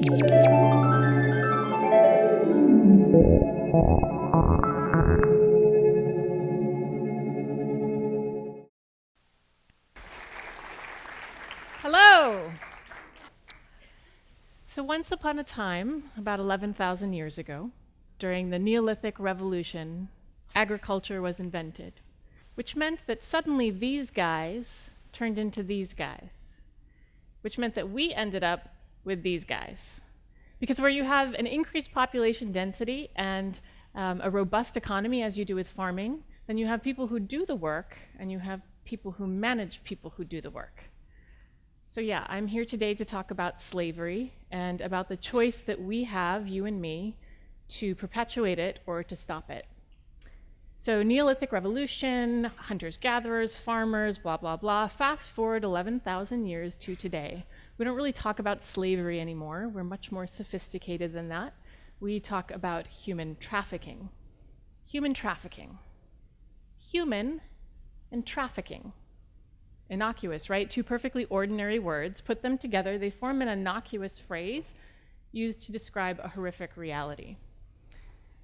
Hello. So once upon a time, about 11,000 years ago, during the Neolithic Revolution, agriculture was invented, which meant that suddenly these guys turned into these guys, which meant that we ended up with these guys. Because where you have an increased population density and a robust economy, as you do with farming, then you have people who do the work, and you have people who manage people who do the work. So yeah, I'm here today to talk about slavery and about the choice that we have, you and me, to perpetuate it or to stop it. So Neolithic Revolution, hunters-gatherers, farmers, blah, blah, blah. Fast forward 11,000 years to today. We don't really talk about slavery anymore. We're much more sophisticated than that. We talk about human trafficking. Human trafficking. Human and trafficking. Innocuous, right? Two perfectly ordinary words. Put them together, they form an innocuous phrase used to describe a horrific reality.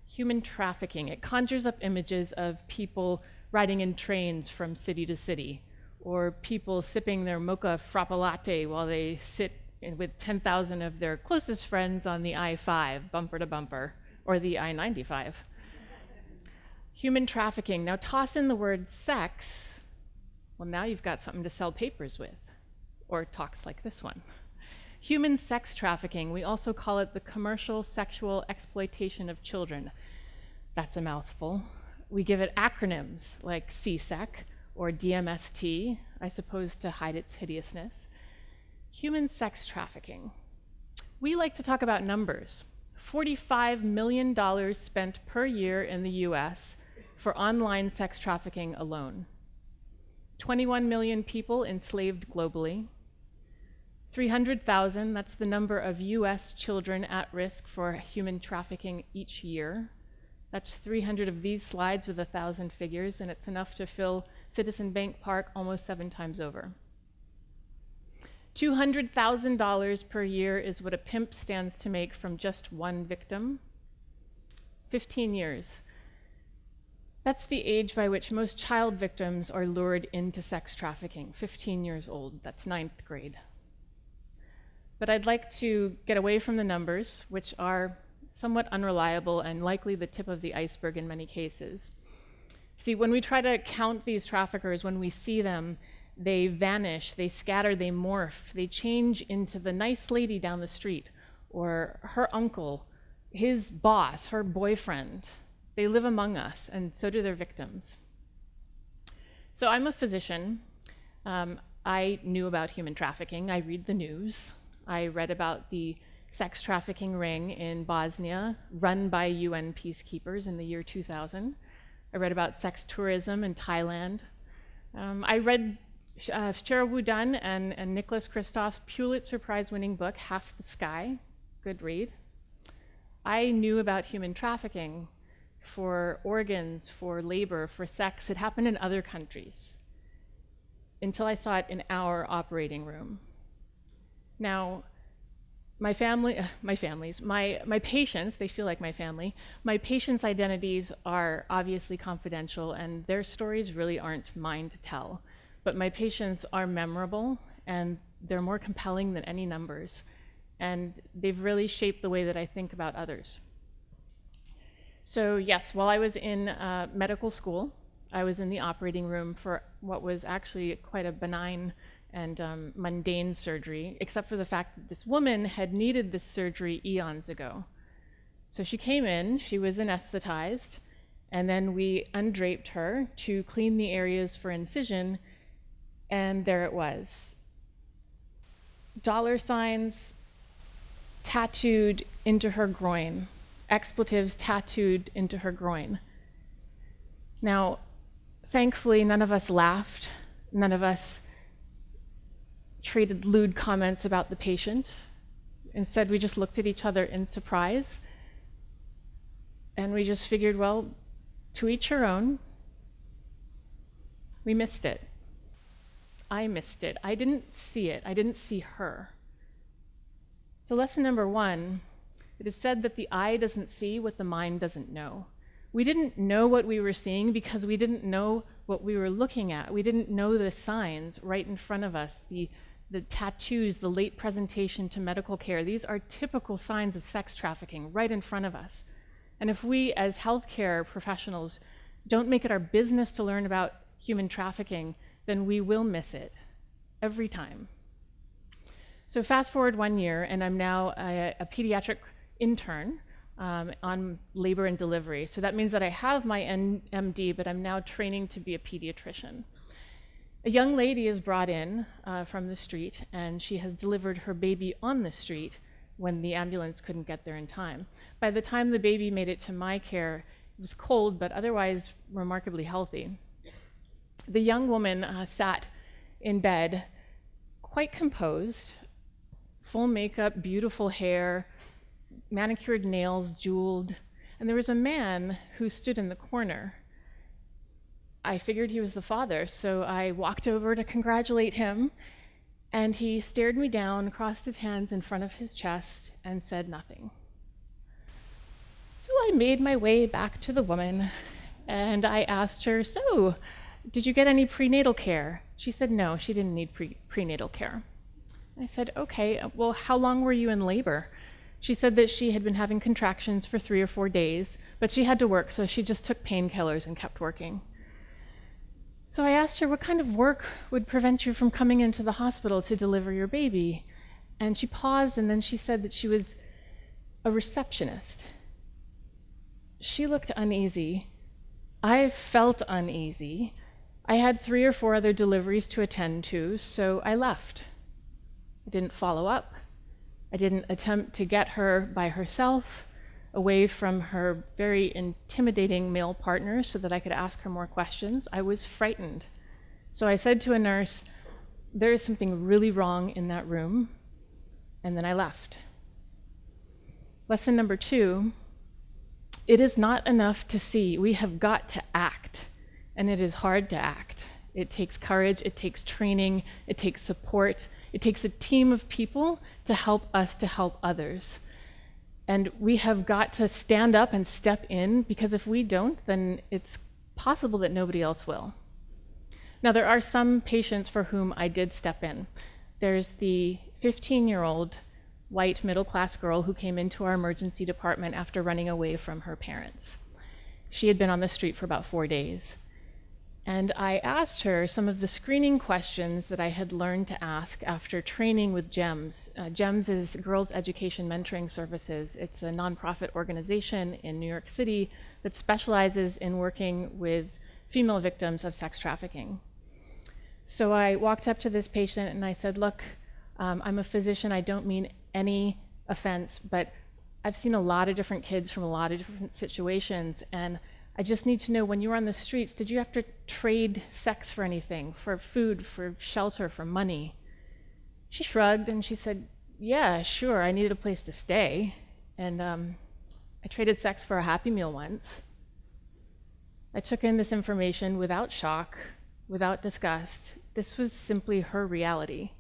Human trafficking. It conjures up images of people riding in trains from city to city, or people sipping their mocha frappe latte while they sit with 10,000 of their closest friends on the I-5, bumper to bumper, or the I-95. Human trafficking. Now toss in the word sex. Well, now you've got something to sell papers with, or talks like this one. Human sex trafficking, we also call it the commercial sexual exploitation of children. That's a mouthful. We give it acronyms like CSEC or DMST, I suppose to hide its hideousness. Human sex trafficking. We like to talk about numbers. $45 million spent per year in the US for online sex trafficking alone. 21 million people enslaved globally. 300,000, that's the number of US children at risk for human trafficking each year. That's 300 of these slides with 1,000 figures, and it's enough to fill Citizen Bank Park almost 7 times over. $200,000 per year is what a pimp stands to make from just one victim. 15 years. That's the age by which most child victims are lured into sex trafficking, 15 years old. That's 9th grade. But I'd like to get away from the numbers, which are somewhat unreliable and likely the tip of the iceberg in many cases. See, when we try to count these traffickers, when we see them, they vanish, they scatter, they morph, they change into the nice lady down the street, or her uncle, his boss, her boyfriend. They live among us, and so do their victims. So I'm a physician. I knew about human trafficking. I read the news. I read about the sex trafficking ring in Bosnia, run by UN peacekeepers in the year 2000. I read about sex tourism in Thailand. I read Sheryl Dunn and Nicholas Kristof's Pulitzer Prize-winning book, Half the Sky. Good read. I knew about human trafficking for organs, for labor, for sex. It happened in other countries until I saw it in our operating room. Now, my patients, they feel like my family, my patients' identities are obviously confidential, and their stories really aren't mine to tell. But my patients are memorable, and they're more compelling than any numbers. And they've really shaped the way that I think about others. So yes, while I was in medical school, I was in the operating room for what was actually quite a benign and mundane surgery, except for the fact that this woman had needed this surgery eons ago. So she came in, she was anesthetized, and then we undraped her to clean the areas for incision, and there it was. $signs tattooed into her groin. Expletives tattooed into her groin. Now, thankfully, none of us laughed. None of us traded lewd comments about the patient. Instead, we just looked at each other in surprise. And we just figured, well, to each her own. We missed it. I missed it. I didn't see it. I didn't see her. So lesson number 1, it is said that the eye doesn't see what the mind doesn't know. We didn't know what we were seeing because we didn't know what we were looking at. We didn't know the signs right in front of us, the tattoos, the late presentation to medical care. These are typical signs of sex trafficking right in front of us. And if we as healthcare professionals don't make it our business to learn about human trafficking, then we will miss it every time. So fast forward 1 year, and I'm now a pediatric intern on labor and delivery. So that means that I have my MD, but I'm now training to be a pediatrician. A young lady is brought in from the street, and she has delivered her baby on the street when the ambulance couldn't get there in time. By the time the baby made it to my care, it was cold, but otherwise remarkably healthy. The young woman sat in bed, quite composed, full makeup, beautiful hair, manicured nails, jeweled, and there was a man who stood in the corner. I figured he was the father, so I walked over to congratulate him, and he stared me down, crossed his hands in front of his chest, and said nothing. So I made my way back to the woman, and I asked her, so, did you get any prenatal care? She said no, she didn't need prenatal care. I said, okay, well, how long were you in labor? She said that she had been having contractions for 3 or 4 days, but she had to work, so she just took painkillers and kept working. So I asked her, what kind of work would prevent you from coming into the hospital to deliver your baby? And she paused, and then she said that she was a receptionist. She looked uneasy. I felt uneasy. I had 3 or 4 other deliveries to attend to, so I left. I didn't follow up. I didn't attempt to get her by herself away from her very intimidating male partner so that I could ask her more questions. I was frightened. So I said to a nurse, there is something really wrong in that room, and then I left. Lesson number 2, it is not enough to see. We have got to act, and it is hard to act. It takes courage, it takes training, it takes support, it takes a team of people to help us to help others. And we have got to stand up and step in, because if we don't, then it's possible that nobody else will. Now, there are some patients for whom I did step in. There's the 15-year-old white middle-class girl who came into our emergency department after running away from her parents. She had been on the street for about 4 days. And I asked her some of the screening questions that I had learned to ask after training with GEMS. GEMS is Girls Education Mentoring Services. It's a nonprofit organization in New York City that specializes in working with female victims of sex trafficking. So I walked up to this patient and I said, look, I'm a physician. I don't mean any offense, but I've seen a lot of different kids from a lot of different situations, and I just need to know, when you were on the streets, did you have to trade sex for anything, for food, for shelter, for money? She shrugged and she said, yeah, sure, I needed a place to stay. And I traded sex for a Happy Meal once. I took in this information without shock, without disgust. This was simply her reality.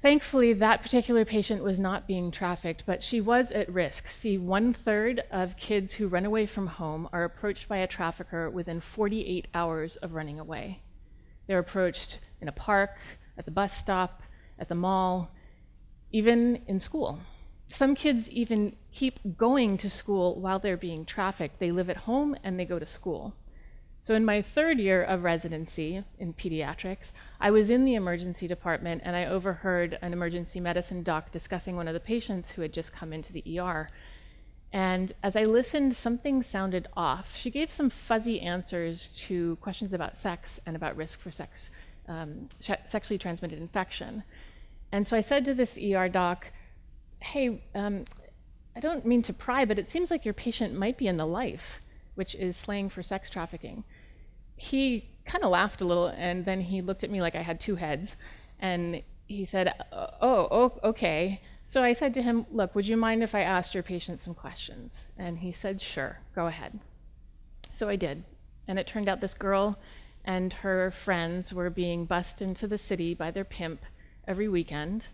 Thankfully, that particular patient was not being trafficked, but she was at risk. See, 1/3 of kids who run away from home are approached by a trafficker within 48 hours of running away. They're approached in a park, at the bus stop, at the mall, even in school. Some kids even keep going to school while they're being trafficked. They live at home and they go to school. So in my 3rd year of residency in pediatrics, I was in the emergency department and I overheard an emergency medicine doc discussing one of the patients who had just come into the ER. And as I listened, something sounded off. She gave some fuzzy answers to questions about sex and about risk for sexually transmitted infection. And so I said to this ER doc, hey, I don't mean to pry, but it seems like your patient might be in the life, which is slang for sex trafficking. He kind of laughed a little, and then he looked at me like I had 2 heads, and he said, oh, okay. So I said to him, look, would you mind if I asked your patient some questions? And he said, sure, go ahead. So I did, and it turned out this girl and her friends were being bussed into the city by their pimp every weekend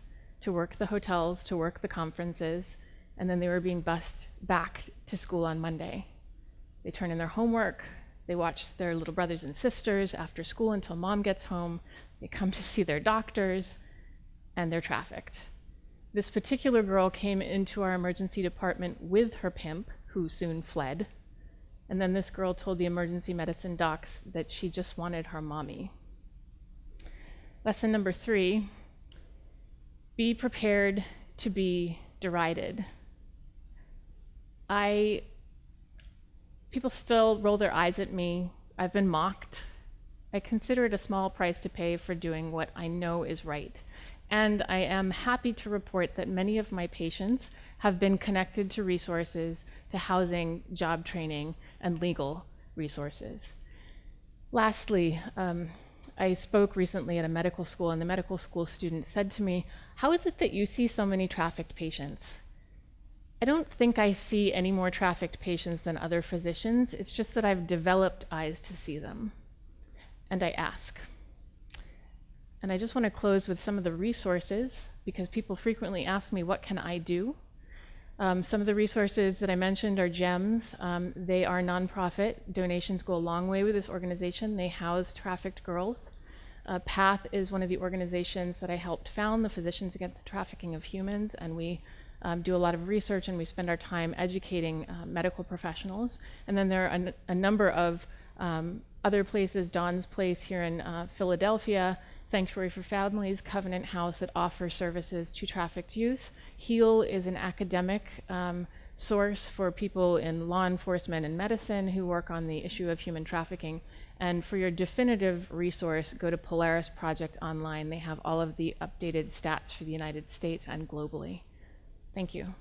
to work the hotels, to work the conferences, and then they were being bused back to school on Monday. They turn in their homework, they watch their little brothers and sisters after school until mom gets home, they come to see their doctors, and they're trafficked. This particular girl came into our emergency department with her pimp, who soon fled. And then this girl told the emergency medicine docs that she just wanted her mommy. Lesson number 3, be prepared to be derided. People still roll their eyes at me. I've been mocked. I consider it a small price to pay for doing what I know is right. And I am happy to report that many of my patients have been connected to resources, to housing, job training, and legal resources. Lastly, I spoke recently at a medical school, and the medical school student said to me, "How is it that you see so many trafficked patients?" I don't think I see any more trafficked patients than other physicians. It's just that I've developed eyes to see them. And I ask. And I just want to close with some of the resources, because people frequently ask me, what can I do? Some of the resources that I mentioned are GEMS. They are nonprofit. Donations go a long way with this organization. They house trafficked girls. PATH is one of the organizations that I helped found, the Physicians Against the Trafficking of Humans, and we do a lot of research and we spend our time educating medical professionals. And then there are a number of other places, Dawn's Place here in Philadelphia, Sanctuary for Families, Covenant House, that offer services to trafficked youth. HEAL is an academic source for people in law enforcement and medicine who work on the issue of human trafficking. And for your definitive resource, go to Polaris Project Online. They have all of the updated stats for the United States and globally. Thank you.